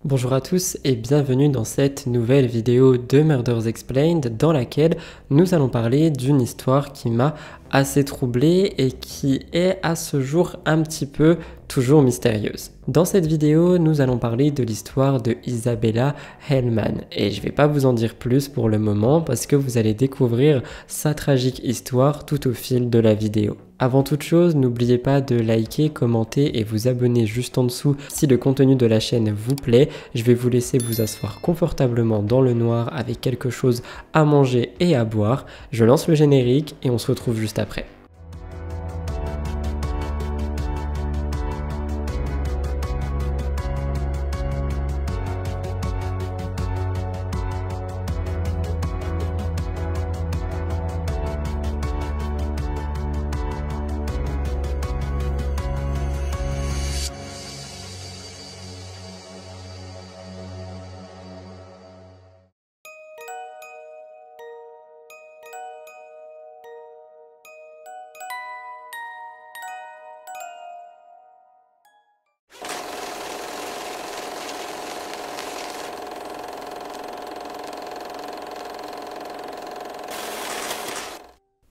Bonjour à tous et bienvenue dans cette nouvelle vidéo de Murders Explained dans laquelle nous allons parler d'une histoire qui m'a assez troublé et qui est à ce jour un petit peu toujours mystérieuse. Dans cette vidéo, nous allons parler de l'histoire de Isabella Hellman et je vais pas vous en dire plus pour le moment parce que vous allez découvrir sa tragique histoire tout au fil de la vidéo. Avant toute chose, n'oubliez pas de liker, commenter et vous abonner juste en dessous si le contenu de la chaîne vous plaît. Je vais vous laisser vous asseoir confortablement dans le noir avec quelque chose à manger et à boire. Je lance le générique et on se retrouve juste après.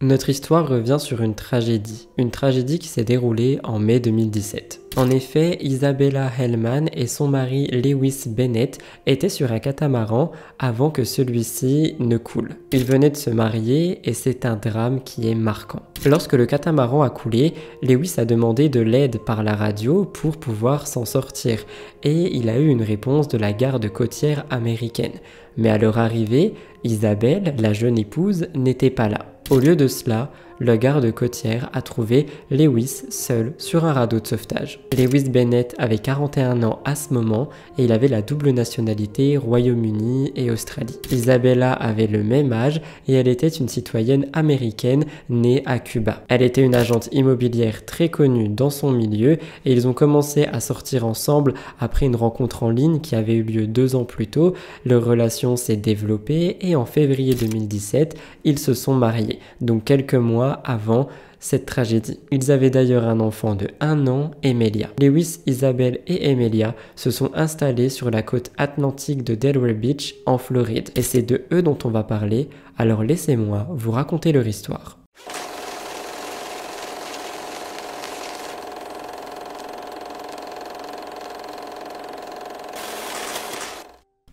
Notre histoire revient sur une tragédie qui s'est déroulée en mai 2017. En effet, Isabella Hellman et son mari Lewis Bennett étaient sur un catamaran avant que celui-ci ne coule. Ils venaient de se marier et c'est un drame qui est marquant. Lorsque le catamaran a coulé, Lewis a demandé de l'aide par la radio pour pouvoir s'en sortir et il a eu une réponse de la garde côtière américaine. Mais à leur arrivée, Isabelle, la jeune épouse, n'était pas là. Au lieu de cela, le garde côtière a trouvé Lewis seul sur un radeau de sauvetage. Lewis Bennett avait 41 ans à ce moment et il avait la double nationalité Royaume-Uni et Australie. Isabella avait le même âge et elle était une citoyenne américaine née à Cuba. Elle était une agente immobilière très connue dans son milieu et ils ont commencé à sortir ensemble après une rencontre en ligne qui avait eu lieu 2 ans plus tôt. Leur relation s'est développée et en février 2017, ils se sont mariés, donc quelques mois avant cette tragédie. Ils avaient d'ailleurs un enfant de 1 an, Emilia. Lewis, Isabelle et Emilia se sont installés sur la côte atlantique de Delray Beach en Floride. Et c'est de eux dont on va parler, alors laissez-moi vous raconter leur histoire.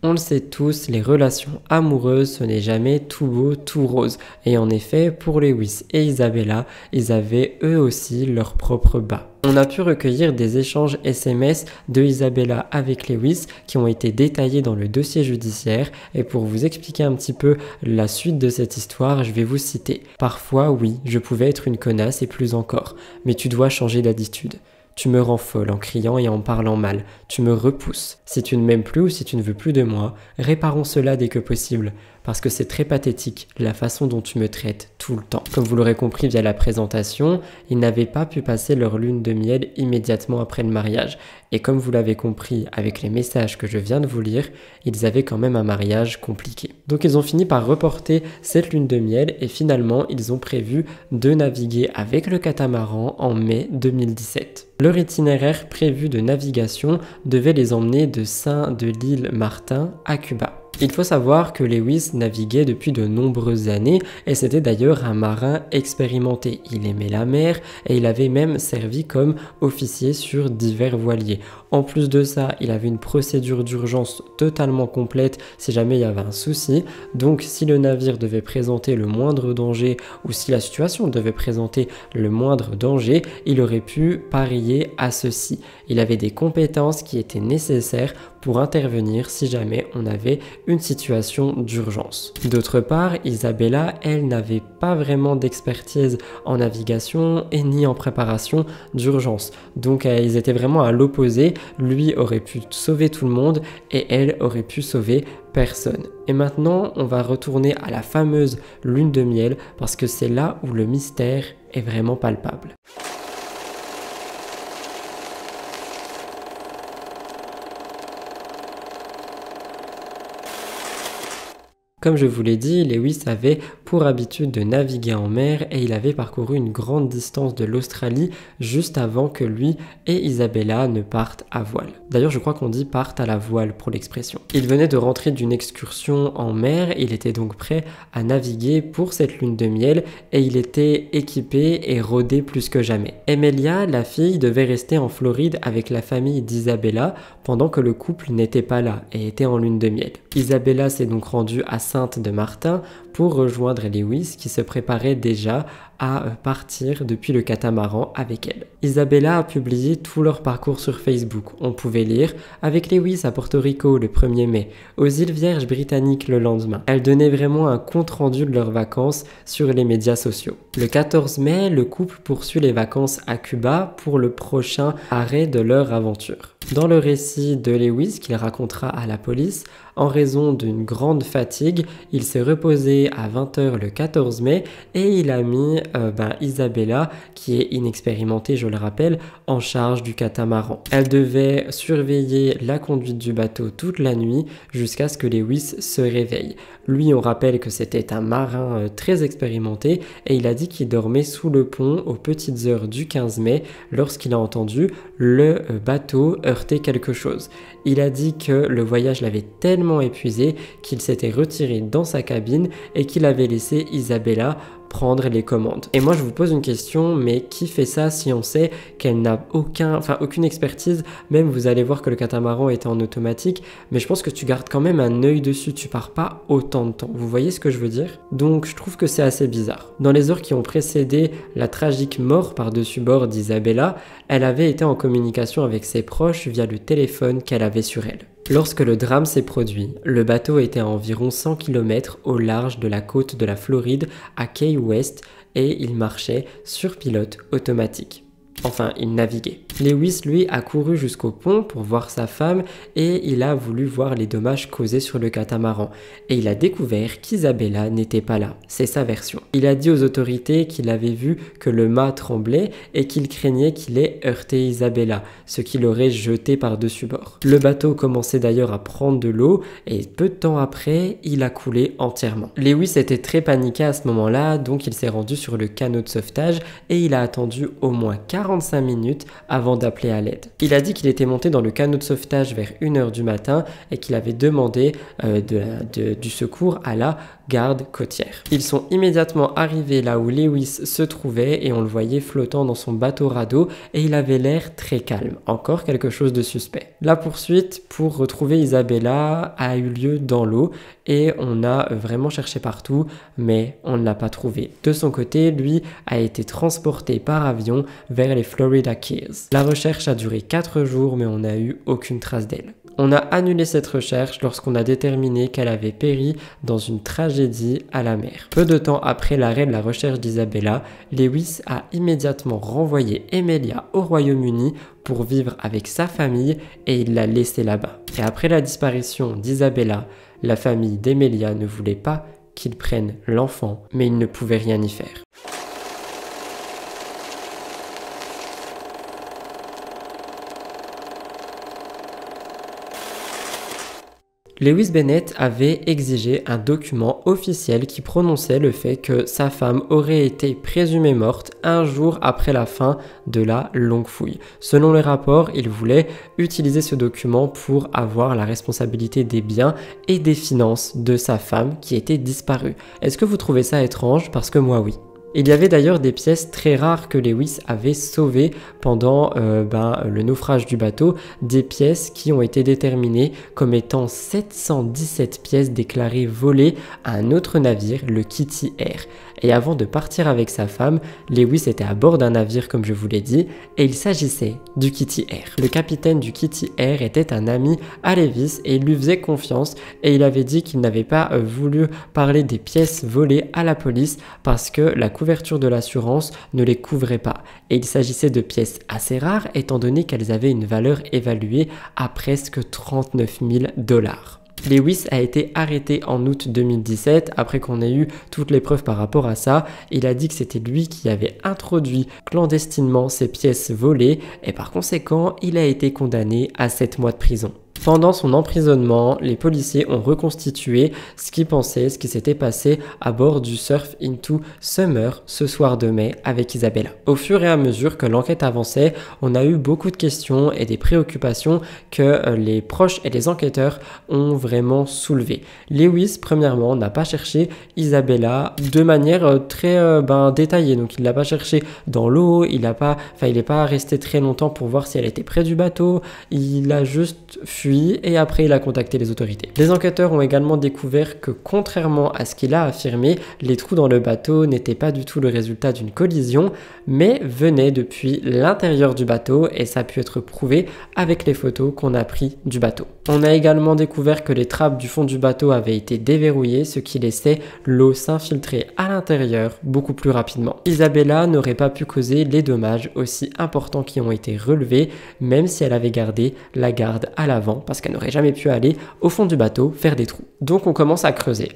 On le sait tous, les relations amoureuses, ce n'est jamais tout beau, tout rose. Et en effet, pour Lewis et Isabella, ils avaient eux aussi leur propre bas. On a pu recueillir des échanges SMS de Isabella avec Lewis qui ont été détaillés dans le dossier judiciaire. Et pour vous expliquer un petit peu la suite de cette histoire, je vais vous citer. Parfois, oui, je pouvais être une connasse et plus encore, mais tu dois changer d'attitude. Tu me rends folle en criant et en parlant mal. Tu me repousses. Si tu ne m'aimes plus ou si tu ne veux plus de moi, réparons cela dès que possible. Parce que c'est très pathétique la façon dont tu me traites tout le temps. Comme vous l'aurez compris via la présentation, ils n'avaient pas pu passer leur lune de miel immédiatement après le mariage. Et comme vous l'avez compris avec les messages que je viens de vous lire, ils avaient quand même un mariage compliqué. Donc ils ont fini par reporter cette lune de miel et finalement ils ont prévu de naviguer avec le catamaran en mai 2017. Leur itinéraire prévu de navigation devait les emmener de Saint-de-l'Île-Martin à Cuba. Il faut savoir que Lewis naviguait depuis de nombreuses années et c'était d'ailleurs un marin expérimenté. Il aimait la mer et il avait même servi comme officier sur divers voiliers. En plus de ça, il avait une procédure d'urgence totalement complète si jamais il y avait un souci. Donc si le navire devait présenter le moindre danger ou si la situation devait présenter le moindre danger, il aurait pu parier à ceci. Il avait des compétences qui étaient nécessaires pour intervenir si jamais on avait une situation d'urgence. D'autre part, Isabella, elle n'avait pas vraiment d'expertise en navigation et ni en préparation d'urgence. Donc ils étaient vraiment à l'opposé. Lui aurait pu sauver tout le monde et elle aurait pu sauver personne. Et maintenant, on va retourner à la fameuse lune de miel parce que c'est là où le mystère est vraiment palpable. Comme je vous l'ai dit, Lewis avait pour habitude de naviguer en mer et il avait parcouru une grande distance de l'Australie juste avant que lui et Isabella ne partent à voile. D'ailleurs, je crois qu'on dit partent à la voile pour l'expression. Il venait de rentrer d'une excursion en mer, il était donc prêt à naviguer pour cette lune de miel et il était équipé et rodé plus que jamais. Emilia, la fille, devait rester en Floride avec la famille d'Isabella pendant que le couple n'était pas là et était en lune de miel. Isabella s'est donc rendue à Sainte-de-Martin pour rejoindre Lewis qui se préparait déjà à partir depuis le catamaran avec elle. Isabella a publié tout leur parcours sur Facebook. On pouvait lire « Avec Lewis à Porto Rico le 1er mai, aux îles Vierges britanniques le lendemain ». Elle donnait vraiment un compte-rendu de leurs vacances sur les médias sociaux. Le 14 mai, le couple poursuit les vacances à Cuba pour le prochain arrêt de leur aventure. Dans le récit de Lewis qu'il racontera à la police, en raison d'une grande fatigue, il s'est reposé à 20h le 14 mai et il a mis Isabella, qui est inexpérimentée je le rappelle, en charge du catamaran. Elle devait surveiller la conduite du bateau toute la nuit jusqu'à ce que Lewis se réveille. Lui, on rappelle que c'était un marin très expérimenté et il a dit qu'il dormait sous le pont aux petites heures du 15 mai lorsqu'il a entendu le bateau heurter quelque chose. Il a dit que le voyage l'avait tellement épuisé qu'il s'était retiré dans sa cabine et qu'il avait laissé Isabella prendre les commandes. Et moi je vous pose une question, mais qui fait ça si on sait qu'elle n'a aucune expertise? Même vous allez voir que le catamaran était en automatique, mais je pense que tu gardes quand même un œil dessus, tu pars pas autant de temps. Vous voyez ce que je veux dire? Donc je trouve que c'est assez bizarre. Dans les heures qui ont précédé la tragique mort par-dessus bord d'Isabella, elle avait été en communication avec ses proches via le téléphone qu'elle avait sur elle. Lorsque le drame s'est produit, le bateau était à environ 100 km au large de la côte de la Floride à Key West et il marchait sur pilote automatique. Enfin, il naviguait. Lewis, lui, a couru jusqu'au pont pour voir sa femme et il a voulu voir les dommages causés sur le catamaran. Et il a découvert qu'Isabella n'était pas là. C'est sa version. Il a dit aux autorités qu'il avait vu que le mât tremblait et qu'il craignait qu'il ait heurté Isabella, ce qui l'aurait jeté par-dessus bord. Le bateau commençait d'ailleurs à prendre de l'eau et peu de temps après, il a coulé entièrement. Lewis était très paniqué à ce moment-là, donc il s'est rendu sur le canot de sauvetage et il a attendu au moins 45 minutes avant d'appeler à l'aide. Il a dit qu'il était monté dans le canot de sauvetage vers 1h du matin et qu'il avait demandé du secours à la garde côtière. Ils sont immédiatement arrivés là où Lewis se trouvait et on le voyait flottant dans son bateau radeau et il avait l'air très calme. Encore quelque chose de suspect. La poursuite pour retrouver Isabella a eu lieu dans l'eau et on a vraiment cherché partout mais on ne l'a pas trouvé. De son côté, lui a été transporté par avion vers les Florida Keys. La recherche a duré 4 jours mais on n'a eu aucune trace d'elle. On a annulé cette recherche lorsqu'on a déterminé qu'elle avait péri dans une tragédie à la mer. Peu de temps après l'arrêt de la recherche d'Isabella, Lewis a immédiatement renvoyé Emilia au Royaume-Uni pour vivre avec sa famille et il l'a laissée là-bas. Et après la disparition d'Isabella, la famille d'Emilia ne voulait pas qu'il prenne l'enfant, mais il ne pouvait rien y faire. Lewis Bennett avait exigé un document officiel qui prononçait le fait que sa femme aurait été présumée morte un jour après la fin de la longue fouille. Selon le rapport, il voulait utiliser ce document pour avoir la responsabilité des biens et des finances de sa femme qui était disparue. Est-ce que vous trouvez ça étrange? Parce que moi oui. Il y avait d'ailleurs des pièces très rares que Lewis avait sauvées pendant le naufrage du bateau, des pièces qui ont été déterminées comme étant 717 pièces déclarées volées à un autre navire, le Kitty Air. Et avant de partir avec sa femme, Lewis était à bord d'un navire comme je vous l'ai dit, et il s'agissait du Kitty Air. Le capitaine du Kitty Air était un ami à Lewis et il lui faisait confiance et il avait dit qu'il n'avait pas voulu parler des pièces volées à la police parce que la couverture de l'assurance ne les couvrait pas. Et il s'agissait de pièces assez rares étant donné qu'elles avaient une valeur évaluée à presque 39 000 $. Lewis a été arrêté en août 2017 après qu'on ait eu toutes les preuves par rapport à ça. Il a dit que c'était lui qui avait introduit clandestinement ces pièces volées et par conséquent, il a été condamné à 7 mois de prison. Pendant son emprisonnement, les policiers ont reconstitué ce qui s'était passé à bord du Surf Into Summer ce soir de mai avec Isabella. Au fur et à mesure que l'enquête avançait, on a eu beaucoup de questions et des préoccupations que les proches et les enquêteurs ont vraiment soulevées. Lewis, premièrement, n'a pas cherché Isabella de manière très détaillée. Donc il ne l'a pas cherché dans l'eau, il n'est pas resté très longtemps pour voir si elle était près du bateau, il a juste fui et après il a contacté les autorités. Les enquêteurs ont également découvert que contrairement à ce qu'il a affirmé, les trous dans le bateau n'étaient pas du tout le résultat d'une collision, mais venaient depuis l'intérieur du bateau et ça a pu être prouvé avec les photos qu'on a prises du bateau. On a également découvert que les trappes du fond du bateau avaient été déverrouillées, ce qui laissait l'eau s'infiltrer à l'intérieur beaucoup plus rapidement. Isabella n'aurait pas pu causer les dommages aussi importants qui ont été relevés, même si elle avait gardé la garde à l'avant, parce qu'elle n'aurait jamais pu aller au fond du bateau faire des trous. Donc on commence à creuser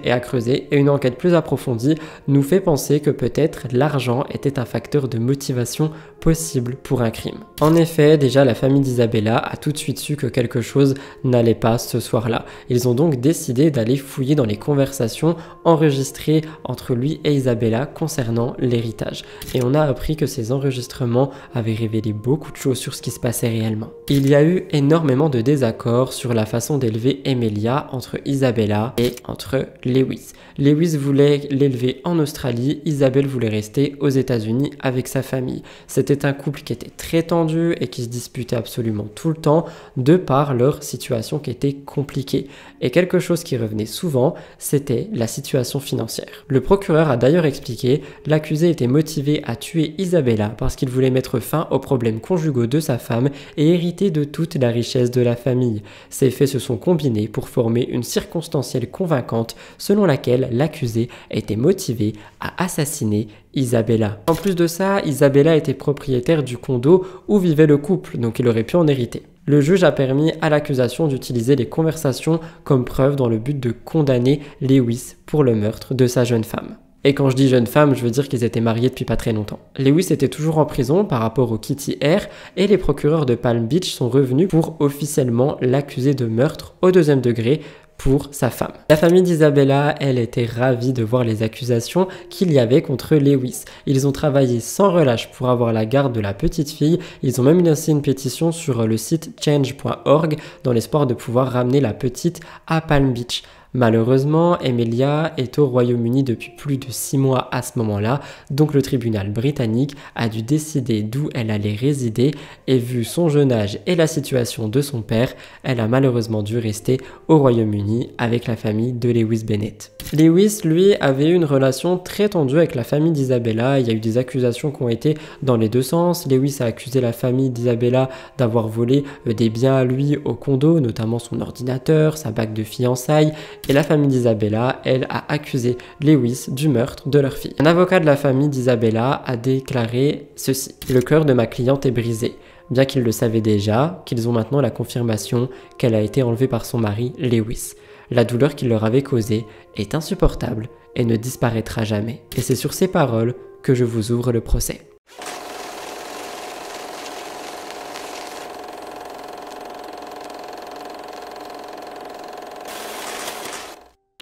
et une enquête plus approfondie nous fait penser que peut-être l'argent était un facteur de motivation possible pour un crime. En effet, déjà la famille d'Isabella a tout de suite su que quelque chose n'allait pas ce soir-là. Ils ont donc décidé d'aller fouiller dans les conversations enregistrées entre lui et Isabella concernant l'héritage. Et on a appris que ces enregistrements avaient révélé beaucoup de choses sur ce qui se passait réellement. Il y a eu énormément de désaccords sur la façon d'élever Emilia entre Isabella et entre Lewis. Lewis voulait l'élever en Australie, Isabelle voulait rester aux États-Unis avec sa famille. C'était un couple qui était très tendu et qui se disputait absolument tout le temps de par leur situation qui était compliquée. Et quelque chose qui revenait souvent, c'était la situation financière. Le procureur a d'ailleurs expliqué l'accusé était motivé à tuer Isabella parce qu'il voulait mettre fin aux problèmes conjugaux de sa femme et hériter de toute la richesse de la famille. Ces faits se sont combinés pour former une circonstancielle convaincante selon laquelle l'accusé était motivé à assassiner Isabella. En plus de ça, Isabella était propriétaire du condo où vivait le couple, donc il aurait pu en hériter. Le juge a permis à l'accusation d'utiliser les conversations comme preuve dans le but de condamner Lewis pour le meurtre de sa jeune femme. Et quand je dis jeune femme, je veux dire qu'ils étaient mariés depuis pas très longtemps. Lewis était toujours en prison par rapport au Kitty Air et les procureurs de Palm Beach sont revenus pour officiellement l'accuser de meurtre au 2e degré pour sa femme. La famille d'Isabella, elle était ravie de voir les accusations qu'il y avait contre Lewis. Ils ont travaillé sans relâche pour avoir la garde de la petite fille. Ils ont même lancé une pétition sur le site change.org dans l'espoir de pouvoir ramener la petite à Palm Beach. Malheureusement, Emilia est au Royaume-Uni depuis plus de 6 mois à ce moment-là, donc le tribunal britannique a dû décider d'où elle allait résider et vu son jeune âge et la situation de son père, elle a malheureusement dû rester au Royaume-Uni avec la famille de Lewis Bennett. Lewis, lui, avait eu une relation très tendue avec la famille d'Isabella. Il y a eu des accusations qui ont été dans les deux sens. Lewis a accusé la famille d'Isabella d'avoir volé des biens à lui au condo, notamment son ordinateur, sa bague de fiançailles. Et la famille d'Isabella, elle, a accusé Lewis du meurtre de leur fille. Un avocat de la famille d'Isabella a déclaré ceci: « Le cœur de ma cliente est brisé. Bien qu'ils le savaient déjà, qu'ils ont maintenant la confirmation qu'elle a été enlevée par son mari, Lewis. La douleur qu'il leur avait causée est insupportable et ne disparaîtra jamais. Et c'est sur ces paroles que je vous ouvre le procès. »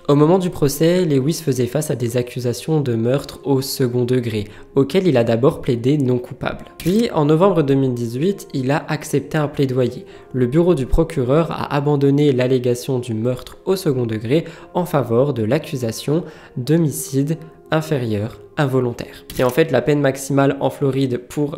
Au moment du procès, Lewis faisait face à des accusations de meurtre au 2e degré, auxquelles il a d'abord plaidé non coupable. Puis, en novembre 2018, il a accepté un plaidoyer. Le bureau du procureur a abandonné l'allégation du meurtre au 2e degré en faveur de l'accusation d'homicide inférieur involontaire. Et en fait, la peine maximale en Floride pour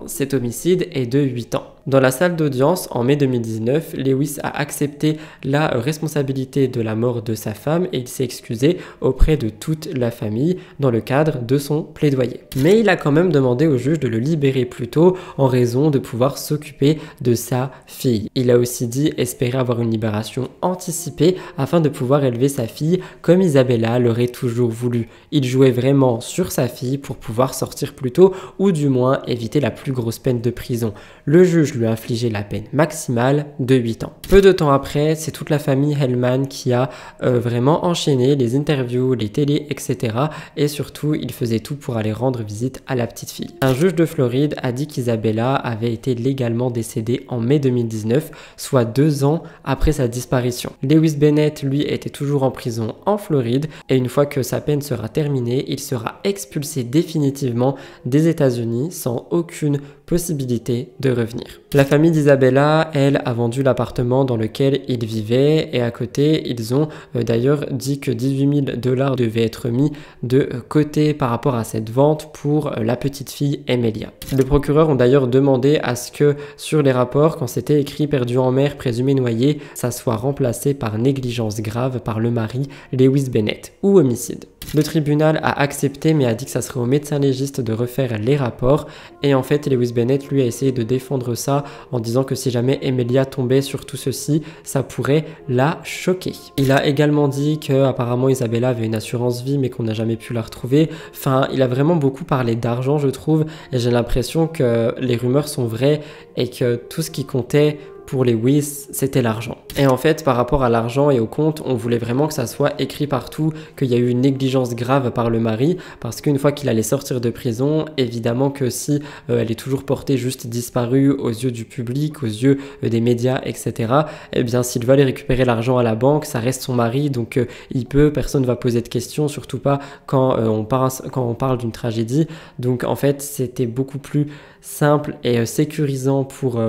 cet homicide est de 8 ans. Dans la salle d'audience, en mai 2019, Lewis a accepté la responsabilité de la mort de sa femme et il s'est excusé auprès de toute la famille dans le cadre de son plaidoyer. Mais il a quand même demandé au juge de le libérer plus tôt en raison de pouvoir s'occuper de sa fille. Il a aussi dit espérer avoir une libération anticipée afin de pouvoir élever sa fille comme Isabella l'aurait toujours voulu. Il jouait vraiment sur sa fille pour pouvoir sortir plus tôt ou du moins éviter la plus grosse peine de prison. Le juge juge lui a infligé la peine maximale de 8 ans. Peu de temps après, c'est toute la famille Hellman qui a vraiment enchaîné les interviews, les télés, etc. Et surtout, il faisait tout pour aller rendre visite à la petite fille. Un juge de Floride a dit qu'Isabella avait été légalement décédée en mai 2019, soit 2 ans après sa disparition. Lewis Bennett, lui, était toujours en prison en Floride et une fois que sa peine sera terminée, il sera expulsé définitivement des États-Unis sans aucune possibilité de revenir. La famille d'Isabella, elle, a vendu l'appartement dans lequel ils vivaient et à côté, ils ont d'ailleurs dit que $18 000 devaient être mis de côté par rapport à cette vente pour la petite fille Emilia. Les procureurs ont d'ailleurs demandé à ce que sur les rapports, quand c'était écrit perdu en mer, présumé noyé, ça soit remplacé par négligence grave par le mari Lewis Bennett ou homicide. Le tribunal a accepté mais a dit que ça serait au médecin légiste de refaire les rapports et en fait Lewis Bennett lui a essayé de défendre ça en disant que si jamais Emilia tombait sur tout ceci, ça pourrait la choquer. Il a également dit que apparemment Isabella avait une assurance vie mais qu'on n'a jamais pu la retrouver. Enfin, il a vraiment beaucoup parlé d'argent je trouve et j'ai l'impression que les rumeurs sont vraies et que tout ce qui comptait pour les Wyss, c'était l'argent. Et en fait, par rapport à l'argent et au compte, on voulait vraiment que ça soit écrit partout, qu'il y a eu une négligence grave par le mari, parce qu'une fois qu'il allait sortir de prison, évidemment que si elle est toujours portée juste disparue aux yeux du public, aux yeux des médias, etc., eh bien, s'il veut aller récupérer l'argent à la banque, ça reste son mari, donc il peut, personne ne va poser de questions, surtout pas quand on parle d'une tragédie. Donc en fait, c'était beaucoup plus simple et sécurisant pour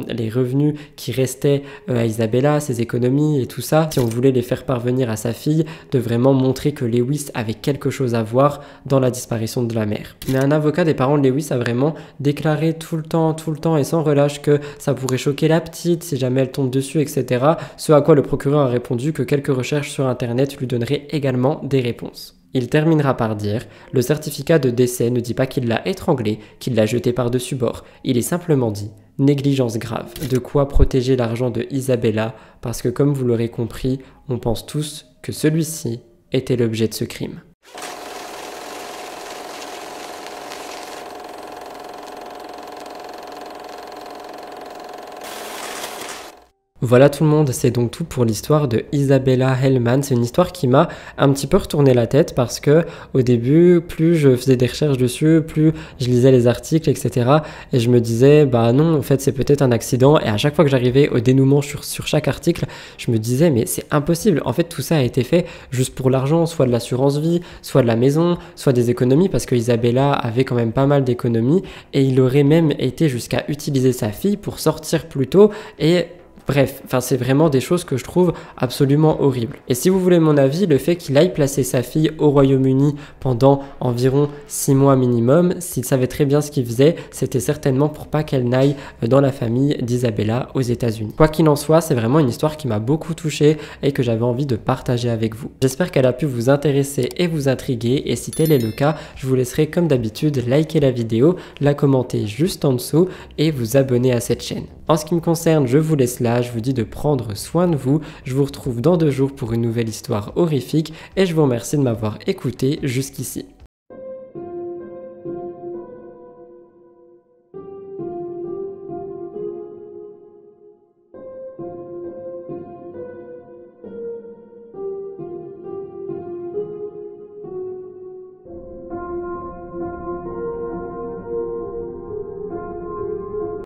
les revenus qui restaient à Isabella, ses économies et tout ça, si on voulait les faire parvenir à sa fille, de vraiment montrer que Lewis avait quelque chose à voir dans la disparition de la mère. Mais un avocat des parents de Lewis a vraiment déclaré tout le temps et sans relâche que ça pourrait choquer la petite si jamais elle tombe dessus, etc. Ce à quoi le procureur a répondu que quelques recherches sur internet lui donneraient également des réponses. Il terminera par dire « Le certificat de décès ne dit pas qu'il l'a étranglé, qu'il l'a jeté par-dessus bord. Il est simplement dit « négligence grave ». De quoi protéger l'argent de Isabella, parce que comme vous l'aurez compris, on pense tous que celui-ci était l'objet de ce crime. Voilà tout le monde, c'est donc tout pour l'histoire de Isabella Hellman. C'est une histoire qui m'a un petit peu retourné la tête parce que au début, plus je faisais des recherches dessus, plus je lisais les articles, etc. Et je me disais, bah non, en fait c'est peut-être un accident. Et à chaque fois que j'arrivais au dénouement sur chaque article, je me disais, mais c'est impossible. En fait tout ça a été fait juste pour l'argent, soit de l'assurance vie, soit de la maison, soit des économies, parce que Isabella avait quand même pas mal d'économies. Et il aurait même été jusqu'à utiliser sa fille pour sortir plus tôt et... Bref, c'est vraiment des choses que je trouve absolument horribles. Et si vous voulez mon avis, le fait qu'il aille placer sa fille au Royaume-Uni pendant environ 6 mois minimum, s'il savait très bien ce qu'il faisait, c'était certainement pour pas qu'elle n'aille dans la famille d'Isabella aux États-Unis. Quoi qu'il en soit, c'est vraiment une histoire qui m'a beaucoup touché et que j'avais envie de partager avec vous. J'espère qu'elle a pu vous intéresser et vous intriguer, et si tel est le cas, je vous laisserai comme d'habitude liker la vidéo, la commenter juste en dessous et vous abonner à cette chaîne. En ce qui me concerne, je vous laisse là, je vous dis de prendre soin de vous, je vous retrouve dans 2 jours pour une nouvelle histoire horrifique et je vous remercie de m'avoir écouté jusqu'ici.